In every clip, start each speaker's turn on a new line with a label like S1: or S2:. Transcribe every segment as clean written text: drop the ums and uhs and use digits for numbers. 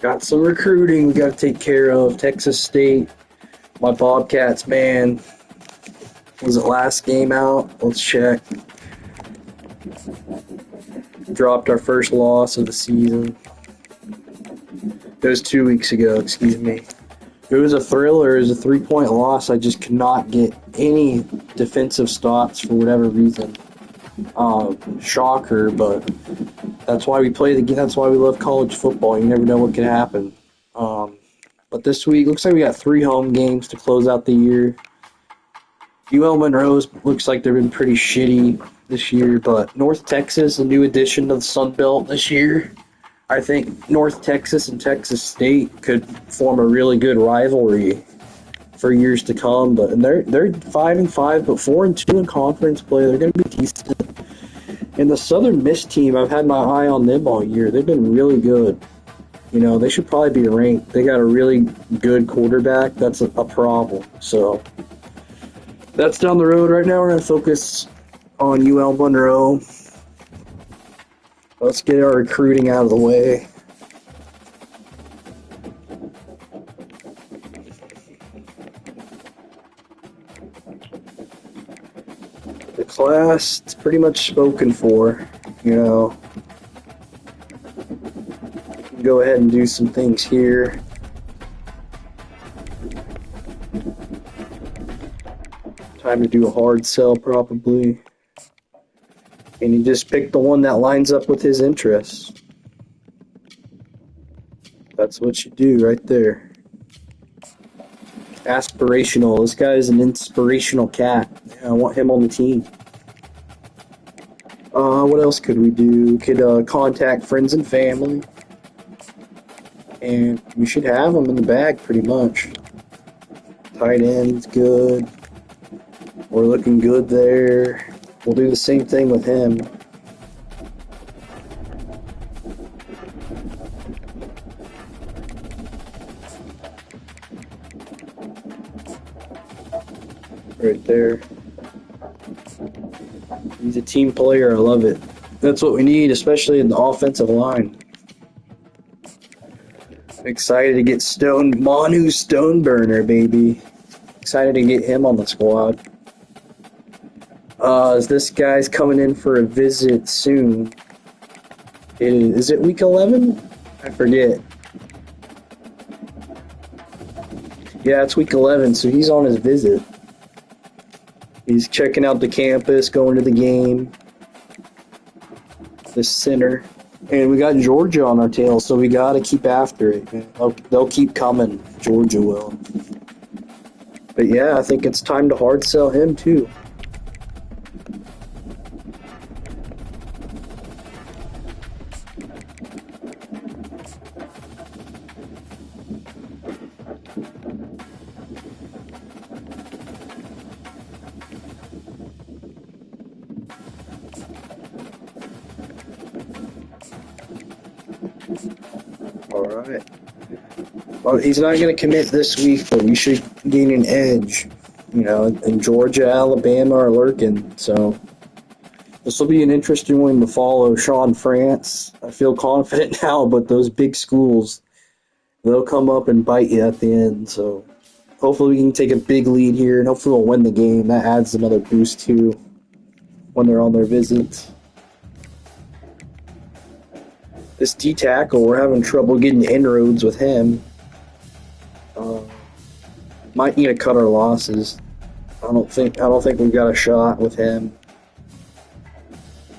S1: Got some recruiting we got to take care of. Texas State, my Bobcats, man. Was it last game out? Let's check. Dropped our first loss of the season. It was 2 weeks ago, excuse me. It was a thriller. It was a 3-point loss. I just could not get any defensive stops for whatever reason. Shocker, but that's why we play the game. That's why we love college football. You never know what can happen. But this week, looks like we got 3 home games to close out the year. UL Monroe's looks like they've been pretty shitty this year, but North Texas, a new addition to the Sun Belt this year. I think North Texas and Texas State could form a really good rivalry for years to come. But and they're 5-5, but 4-2 in conference play. They're going to be decent. And the Southern Miss team, I've had my eye on them all year. They've been really good. You know, they should probably be ranked. They got a really good quarterback. That's a problem. So that's down the road. Right now, we're going to focus on UL Monroe. Let's get our recruiting out of the way. The class, it's pretty much spoken for, you know. Go ahead and do some things here. Time to do a hard sell, probably. And you just pick the one that lines up with his interests. That's what you do right there. Aspirational. This guy is an inspirational cat. I want him on the team. What else could we do? We could contact friends and family. And we should have them in the bag pretty much. Tight end's good. We're looking good there. We'll do the same thing with him. Right there. He's a team player. I love it. That's what we need, especially in the offensive line. Excited to get Manu Stoneburner, baby. Excited to get him on the squad. This guy's coming in for a visit soon. Is it week 11? I forget. Yeah, it's week 11, so he's on his visit. He's checking out the campus, going to the game, the center. And we got Georgia on our tail, so we got to keep after it. They'll keep coming. Georgia will. But yeah, I think it's time to hard sell him too. Alright. Well, he's not going to commit this week, but we should gain an edge. You know, and Georgia, Alabama are lurking, so this will be an interesting one to follow. Sean France, I feel confident now, but those big schools, they'll come up and bite you at the end, so hopefully we can take a big lead here, and hopefully we'll win the game. That adds another boost, too, when they're on their visits. This D-tackle, we're having trouble getting inroads with him. Might need to cut our losses. I don't think we've got a shot with him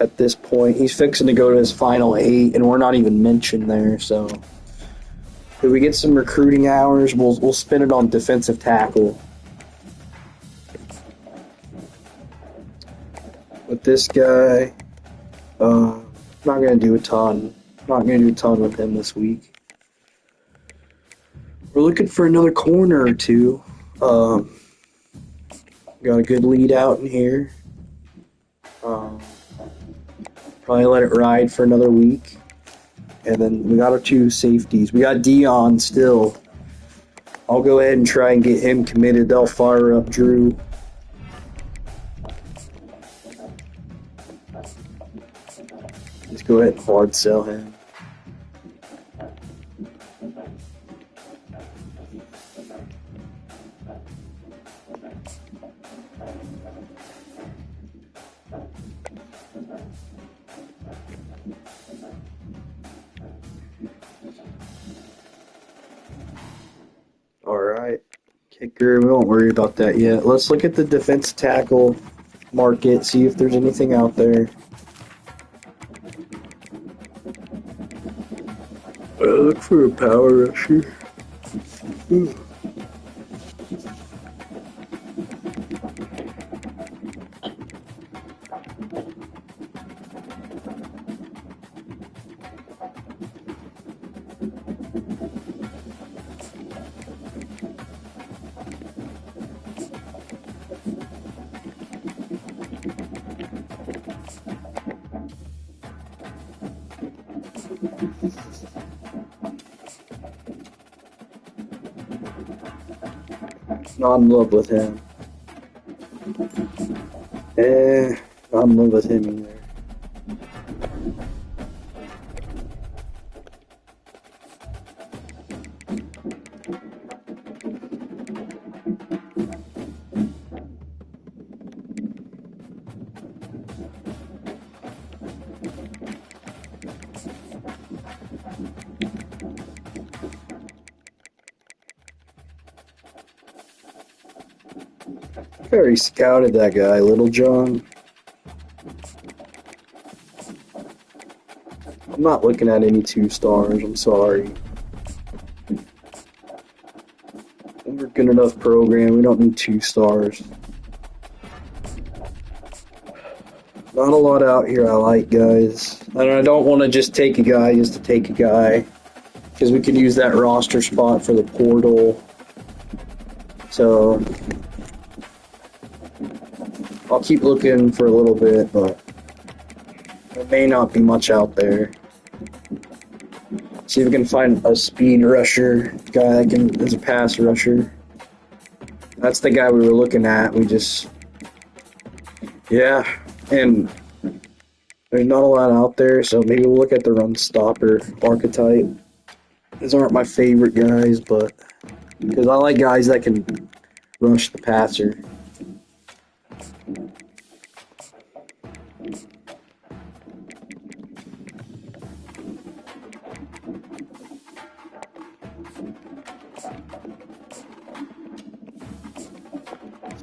S1: at this point. He's fixing to go to his final 8, and we're not even mentioned there. So if we get some recruiting hours, we'll spend it on defensive tackle. With this guy, not going to do a ton. Not going to do a ton with him this week. We're looking for another corner or two. Got a good lead out in here. Probably let it ride for another week. And then we got our 2 safeties. We got Dion still. I'll go ahead and try and get him committed. They'll fire up Drew. Let's go ahead and hard sell him. Kicker, we won't worry about that yet. Let's look at the defense tackle market, see if there's anything out there. Look for a power rusher. Not in love with him. Not in love with him either. Very scouted that guy, Little John. I'm not looking at any 2-stars, I'm sorry. We're a good enough program, we don't need 2-stars. Not a lot out here I like, guys. And I don't want to just take a guy just to take a guy, because we could use that roster spot for the portal. So I'll keep looking for a little bit, but there may not be much out there. See if we can find a speed rusher guy that is a pass rusher. That's the guy we were looking at. Yeah, and there's not a lot out there, so maybe we'll look at the run stopper archetype. These aren't my favorite guys, but because I like guys that can rush the passer.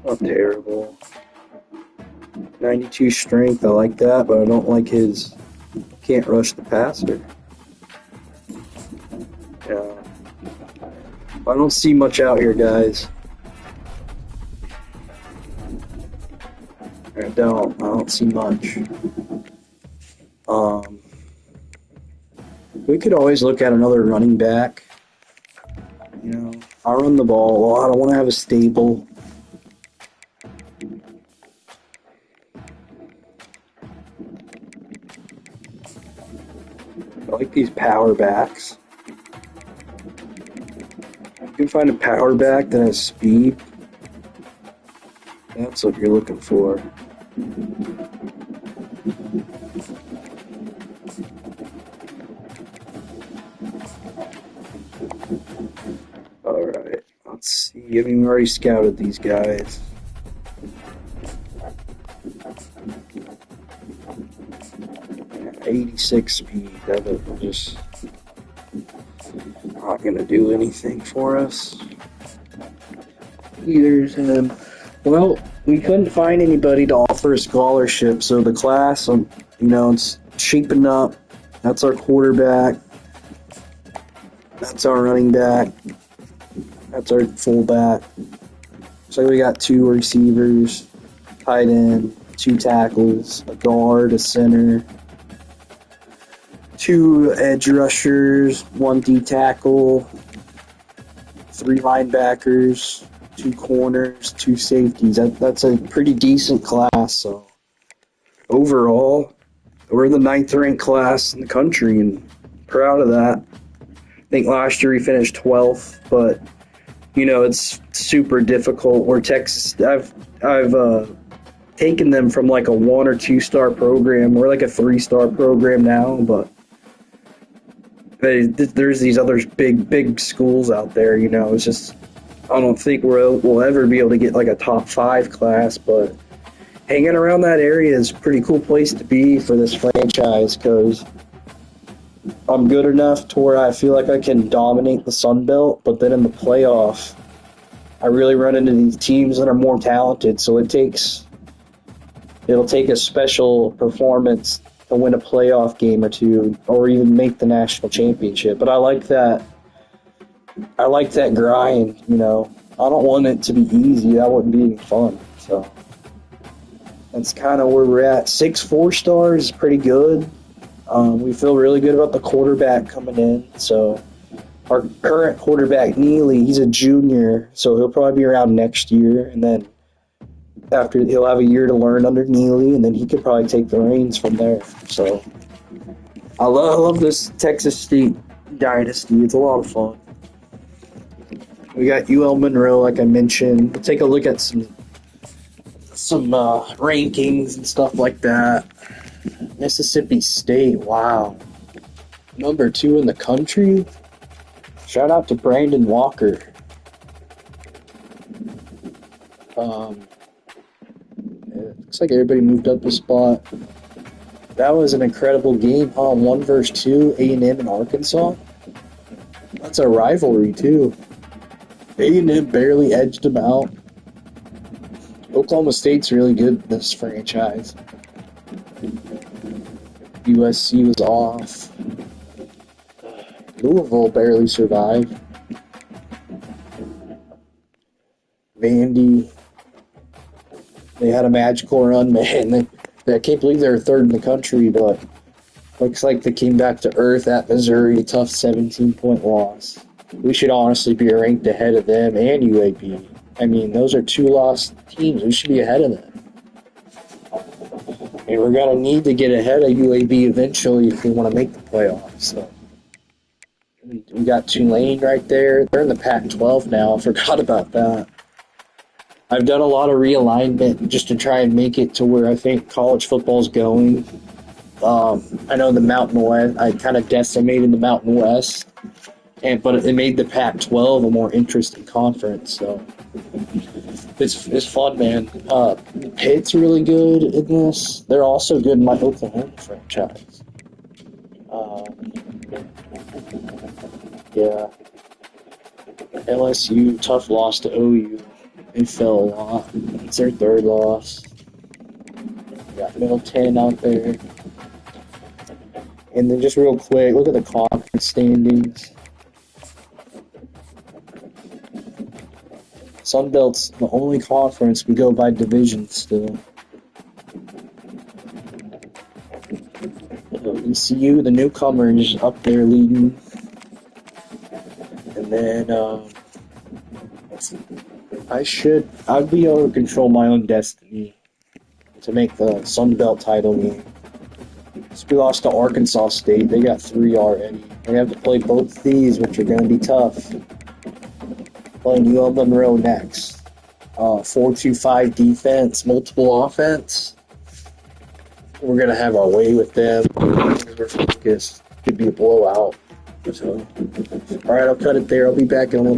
S1: Not terrible. 92 strength, I like that, but I don't like his can't rush the passer. Yeah. I don't see much out here, guys. I don't see much. We could always look at another running back. You know, I run the ball a lot. I want to have a stable. I like these power backs. You can find a power back that has speed. That's what you're looking for. Alright, let's see. I mean, we already scouted these guys. Yeah, 86 speed. That just not going to do anything for us. Either's him. Well, we couldn't find anybody to offer a scholarship, so the class, it's shaping up. That's our quarterback. That's our running back. That's our fullback. So we got 2 receivers, tight end, 2 tackles, a guard, a center, 2 edge rushers, 1 D tackle, 3 linebackers, 2 corners, 2 safeties. That's a pretty decent class. So overall, we're the 9th ranked class in the country, and proud of that. I think last year we finished 12th, but it's super difficult. Where Texas, I've taken them from like a 1 or 2 star program. We're like a 3-star program now, but there's these other big schools out there. It's just I don't think we'll ever be able to get like a top 5 class, but hanging around that area is a pretty cool place to be for this franchise, because I'm good enough to where I feel like I can dominate the Sun Belt, but then in the playoff, I really run into these teams that are more talented, so it'll take a special performance to win a playoff game or two, or even make the national championship. But I like that. I like that grind. I don't want it to be easy. That wouldn't be any fun. So that's kind of where we're at. 6 4-stars is pretty good. We feel really good about the quarterback coming in. So our current quarterback, Neely, he's a junior, so he'll probably be around next year. And then after, he'll have a year to learn under Neely, and then he could probably take the reins from there. So I love this Texas State dynasty. It's a lot of fun. We got UL Monroe, like I mentioned. We'll take a look at some rankings and stuff like that. Mississippi State, wow. Number 2 in the country. Shout out to Brandon Walker. It looks like everybody moved up a spot. That was an incredible game, huh? 1 versus 2, A&M and Arkansas. That's a rivalry, too. A&M barely edged them out. Oklahoma State's really good in this franchise. USC was off. Louisville barely survived. Vandy, they had a magical run, man. I can't believe they were 3rd in the country, but looks like they came back to earth at Missouri. Tough 17-point loss. We should honestly be ranked ahead of them and UAB. I mean, those are 2 lost teams. We should be ahead of them. And we're going to need to get ahead of UAB eventually if we want to make the playoffs. So we got Tulane right there. They're in the Pac-12 now. I forgot about that. I've done a lot of realignment just to try and make it to where I think college football is going. I know the Mountain West, I kind of decimated the Mountain West, but it made the Pac-12 a more interesting conference. So it's fun, man. Pitt's really good in this. They're also good in my Oklahoma franchise. Yeah. LSU, tough loss to OU. They fell a lot. It's their 3rd loss. Got Middle 10 out there. And then just real quick, look at the conference standings. Sun Belt's the only conference we go by division still. ECU, the newcomers, up there leading. And then I'd be able to control my own destiny to make the Sun Belt title game. So we lost to Arkansas State. They got 3 already. We have to play both these, which are going to be tough. Playing UL Monroe next. 4-2-5 defense, multiple offense. We're going to have our way with them. We're focused. Could be a blowout. So, all right, I'll cut it there. I'll be back in a little